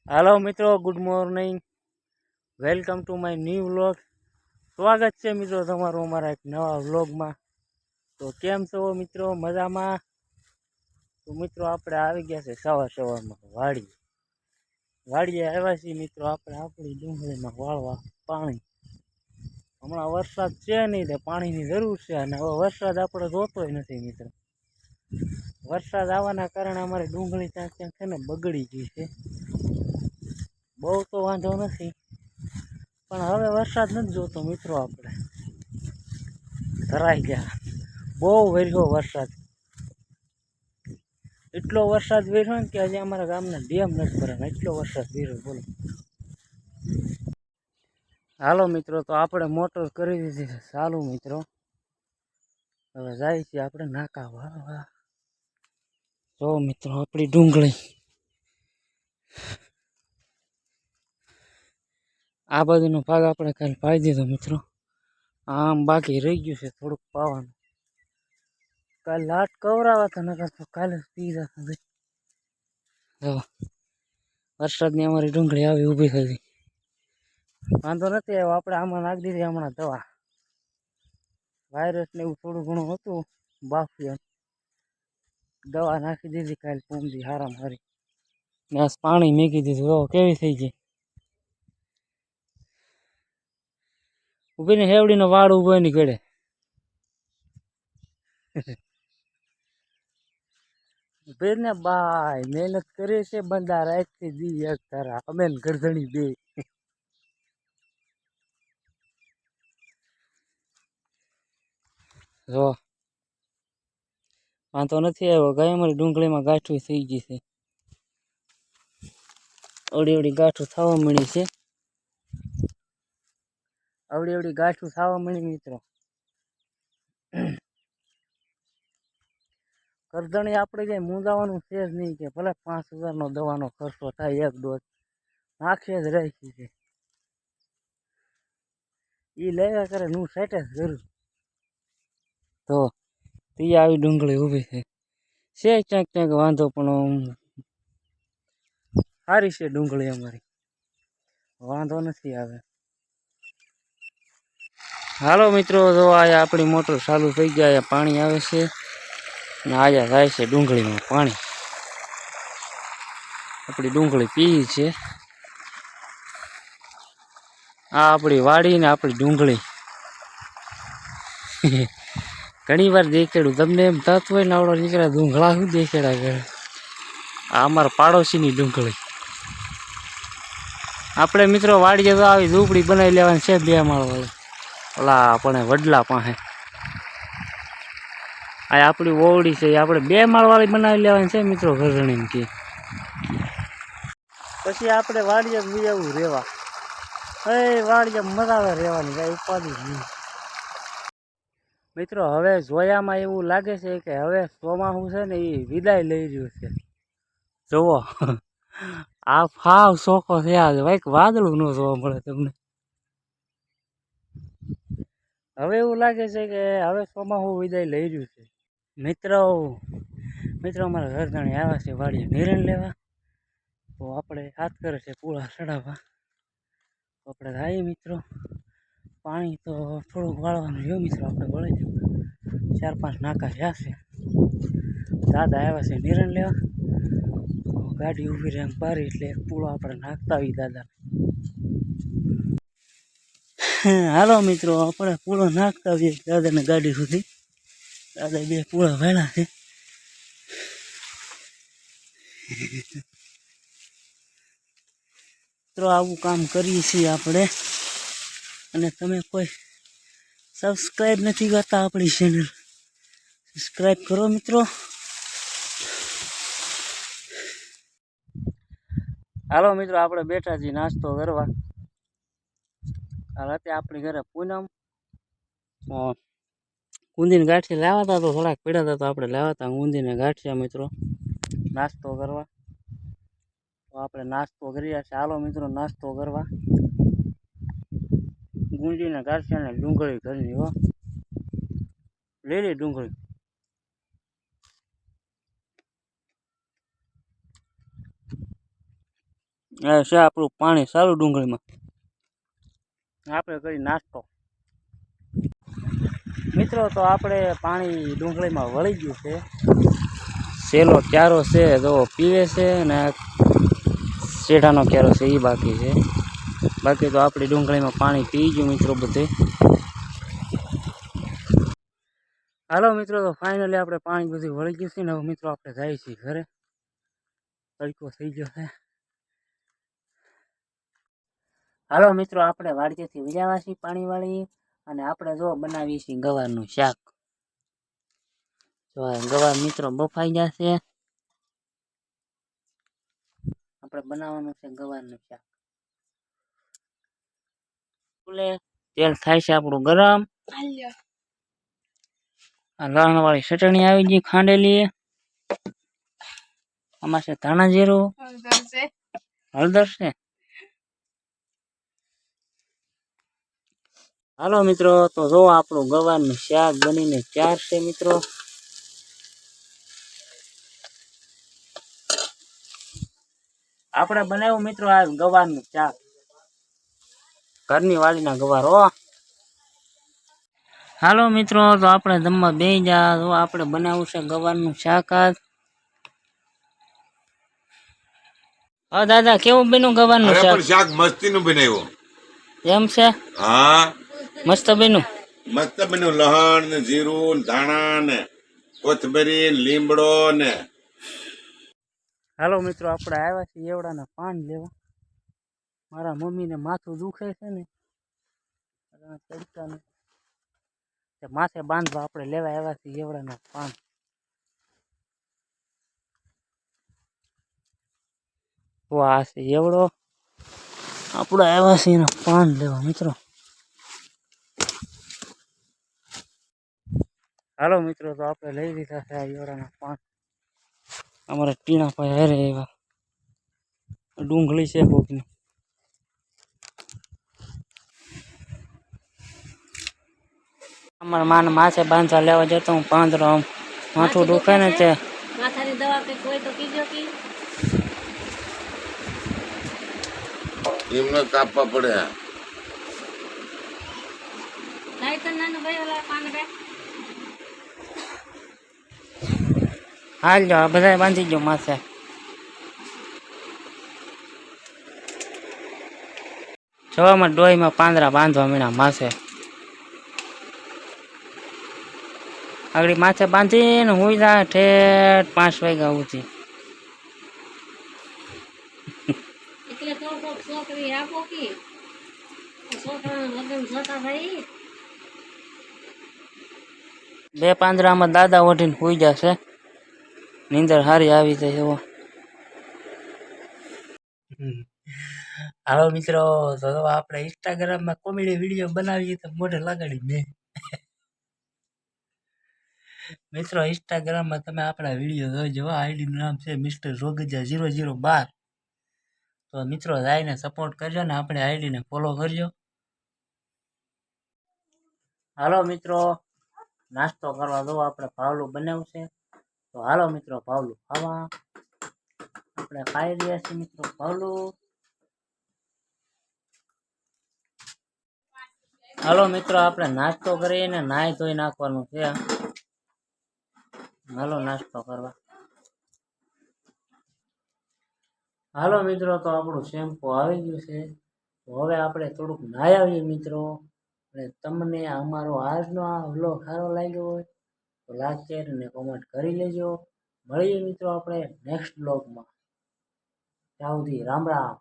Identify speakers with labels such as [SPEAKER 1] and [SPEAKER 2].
[SPEAKER 1] Hello मित्रों, good morning. Welcome to my new vlog. स्वागत है मित्रों तमारो अमारा एक नवा व्लॉग में। तो केम छो मित्रों, मजा में? तो मित्रों आपणे आवी गया छे सवार सवार में वाड़ीए आव्या छीए मित्रों। आपणे आपणी डूंगळी में वाळवा पाणी। हमणां वरसाद छे नहीं तो पाणी की जरूर छे अने हवे वरसाद आपणे जोतोय नथी मित्रों। वरसाद आववाना कारणे अमारी डूंगळी क्यांक क्यांक छे ने बगड़ी गई छे। बहु तो वांधो नहीं, पण हवे वरसाद नहीं जोतो मित्रों। आपणे धराई गया बहु वेर्यो वरसाद। एटलो वरसाद वेर्यो ने के हजी अमारा गामना डेम नथी भराणा, एटलो वरसाद वेर्यो। बोलो हालो मित्रों, तो आपणे मोटर करी दीधी छे चालू मित्रों। हवे जाई छीए आपणे नाका वाळवा। जो मित्रों आपणी डूंगळी आ बाजुनो भाग आपणे काल पाई दीधो मित्रों। आम बाकी रही गयुं छे थोड़ुंक पावानुं। काल लाट कवरावा था, नकर तो काल ज पी जाता भाई। जो वरसादनी अमारी डूंगळी आवी ऊभी थई गई। वांधो नथी आव्यो, आपणे आमां नाखी दीधी हमणां दवा। वायरस ने एवुं थोडुं घणुं हतुं बाफिया, दवा नाखी दीधी काल पूंजी हारामां हारी। ने आज पाणी मेकी दीधुं, जो केवी थई गई। ऊभीने हेवड़ीनो वाड़ ऊभो एनी गળે। बेने बाय मेहनत करे छे बंदा रात थी दी एक तारा अमेन गरदणी बे। जो वांधो नथी आव्यो, गाय अमारी डूंगळीमां गांठुं थई गई छे। अवड़ी अवड़ी गांठुं थवा मळी छे। अवड़ी अवड़ी गांठुं थवा मळी मित्रों। करदणी आपणे कई मूंझावानुं छे ज नहीं, के भले 5000 नो दवानो खर्चो थाय एक डोज नाखे ज राखी छे। ई लेवा करे नु सेटे ज करूं। तो ती आवी डूंगळी ऊभी छे क्यांक क्यांक वांधो, पण सारी छे डूंगळी अमारी, वांधो नथी आवे। हालो मित्रों, जो आया अपनी मोटर चालू थई गई। आया पाणी आवे छे ने आया जाय छे डूंगळी में पाणी। अपनी डूंगळी पीई छे। आ अपनी वाड़ी ने अपनी डूंगळी। घणी वार देखेड़ू तमने एम थतुं होय नावड़ो नीकळ्या डूंगळा शुं देखेड़ा करे। आ अमारा पाड़ोशीनी डूंगळी। आपणे मित्रों वाड़ीए तो आवी झूंपड़ी बनावी लेवानी छे 2 माळवाळी, ओला अपने वडला पासे। आ अपनी ओवड़ी छे, आपणे 2 माळवाळी बनावी लेवानी छे मित्रों घरजणीने के। पछी आपणे वाड़ीए ज आवुं रेवा। ए वाड़ीए मजा आवे रेवानी, काई उपाधी नहीं मित्रों। हवे जोयामां एवुं लागे छे के हवे ચોમાસું छे ने ई विदाय लई रह्युं छे। जोवो आ फाव सोखो छे आज भाई, वादळुं न जोवा मळे तमने। हवे एवुं लागे छे के हवे ચોમાસું विदाय लई रह्युं छे। मित्रों अमारा घरधणी आव्या छे वाड़ीए निरण लेवा। तो आपणे हाथ करे छे पूळा चढ़ावा। तो आपणे जाईए मित्रों। पाणी तो थोड़ुंक वाळवानुं रह्युं मित्रों, आपणे वळी जाऊं। 4-5 नाका रह्या छे। दादा आव्या छे निरण लेवा। तो गाड़ी ऊभी रहे बारी એટલે પૂળો આપણે નાખતા આવી દાદા। હાલો મિત્રો, આપણે પૂળો નાખતા આવીએ દાદાને ગાડી સુધી। દાદા 2 પૂળા વાળ્યા છે। મિત્રો આવું કામ કરીએ છીએ આપણે। અને તમે કોઈ સબસ્ક્રાઇબ નથી કરતા આપણી ચેનલ, સબસ્ક્રાઇબ કરો મિત્રો। હાલો મિત્રો, આપણે બેઠા છીએ નાસ્તો કરવા। हाल ते अपनी घरे पूनम ऊंधी ने गांठिया लाव्या था, तो थोड़ा पीड़ा था तो आपणे लाव्या था ऊंधी ने गांठिया मित्रों नास्तो करवा। तो आपणे नास्तो करीए। चालो मित्रों नास्तो करवा। ऊंधी ने गांठिया ने डूंगળી घरनी हो, લીલી डूंगળી। આ છે આપણું પાણી સારું ડુંગળીમાં. આપણે કરી નાસ્તો. મિત્રો તો આપણે પાણી ડુંગળીમાં વળી ગયું છે. સેલો ક્યારો છે તો પીવે છે ને શેઢાનો ક્યારો છે એ બાકી છે. બાકી તો આપણી ડુંગળીમાં પાણી પી ગયું મિત્રો બધે. હાલો મિત્રો તો ફાઇનલી આપણે પાણી બધું વળી ગયું છે ને હવે મિત્રો આપણે જાય છીએ ઘરે. તડકો થઈ ગયો છે. હાલો મિત્રો આપણે વાડીએથી વિજાવા છીએ પાણી વાળી અને આપણે જો બનાવીએ છીએ ગવારનું શાક. જો ગવાર મિત્રો બફાઈ ગયા છે. આપણે બનાવવાનું છે ગવારનું શાક. તેલ થાય છે આપણું ગરમ. લણ વાળી ચટણી આવી ગઈ ખાંડેલી. આમાં છે ધાણા જીરું, હળદર છે. હાલો મિત્રો તો જો આપણું ગવારનું શાક બનીને તૈયાર છે મિત્રો. આપણે બનાવ્યું મિત્રો આ ગવારનું શાક. ઘરની વાડીના ગવાર હો. હાલો મિત્રો તો આપણે જમવા બેસી જા. તો આપણે બનાવ્યું છે ગવારનું શાક. હા દાદા કેવું બન્યું ગવારનું શાક?
[SPEAKER 2] શાક મસ્તીનું બનાવ્યું.
[SPEAKER 1] એમ છે?
[SPEAKER 2] હા
[SPEAKER 1] મસ્ત બન્યું.
[SPEAKER 2] મસ્ત બન્યું. લહણ ને જીરું ને ધાણા ને કોથમરી લીમડો ને.
[SPEAKER 1] હાલો મિત્રો આપણે આવ્યા છીએ એવડાના પાન લેવા. મારા મમ્મીને માથું દુખે છે ને તડકાનું માથે બાંધવા આપણે લેવા આવ્યા છીએ એવડાના પાન. આ છે એવડો. આપણે આવ્યા છીએ એના પાન લેવા મિત્રો. હાલો મિત્રો તો આપણે લઈ લીધા છે આ એવડાના પાન. અમારા ટીણા ભાઈ હારે આવ્યા. ડુંગળી છે કોકની. અમારા માને માથે બાંધવા લેવા જતો હું 15 માથું દુખે ને તે
[SPEAKER 3] માથાની દવા કઈ કોઈ તો કીજો કે
[SPEAKER 2] એમને કાપવા પડે.
[SPEAKER 3] લાઈ તો નાનો ભાઈ ઓલા પાન બે
[SPEAKER 1] હાલ જો બધા બાંધી ગયો માથે. જવામાં ડોહીમાં પાંદડા બાંધવા મીણા માથે. આગળ માથે બાંધીને હુઈ જાય ઠેઠ 5 વાગ્યા સુધી.
[SPEAKER 3] એટલે તો કોક છોકરી આપો કે છોકરાના લગ્ન થતા ભાઈ
[SPEAKER 1] 2 પાંદડામાં દાદા ઓઢીને હુઈ જશે. નીંદર હારી આવી જાય એવો. હાલો મિત્રો તો આપણે ઇન્સ્ટાગ્રામમાં કોમેડી વિડીયો બનાવીએ તો મોઢે લગાડી મેં. મિત્રો ઇન્સ્ટાગ્રામમાં તમે આપણા વિડીયો જોઈજો. આઈડીનું નામ છે મિસ્ટર રોગજા 012. તો મિત્રો જઈને સપોર્ટ કરજો ને આપણે આઈડીને ફોલો કરજો. હાલો મિત્રો નાસ્તો કરવા દો. આપણે ભાવલું બનાવ્યું છે તો હાલો મિત્રો ભાવલું ખાવા. આપણે ખાઈ રહ્યા છીએ મિત્રો ભાવલું. હાલો મિત્રો આપણે નાસ્તો કરીને નાહી ધોઈ નાખવાનું છે. હાલો નાસ્તો કરવા. હાલો મિત્રો તો આપણું શેમ્પુ આવી ગયું છે. તો હવે આપણે થોડુંક નાહી આવીએ મિત્રો. અને તમને અમારો આજનો આ વ્લોગ સારો લાગ્યો હોય તો લાઈક શેર અને કોમેન્ટ કરી લેજો. મળીએ મિત્રો આપણે નેક્સ્ટ વ્લોગમાં. ત્યાં સુધી રામ રામ.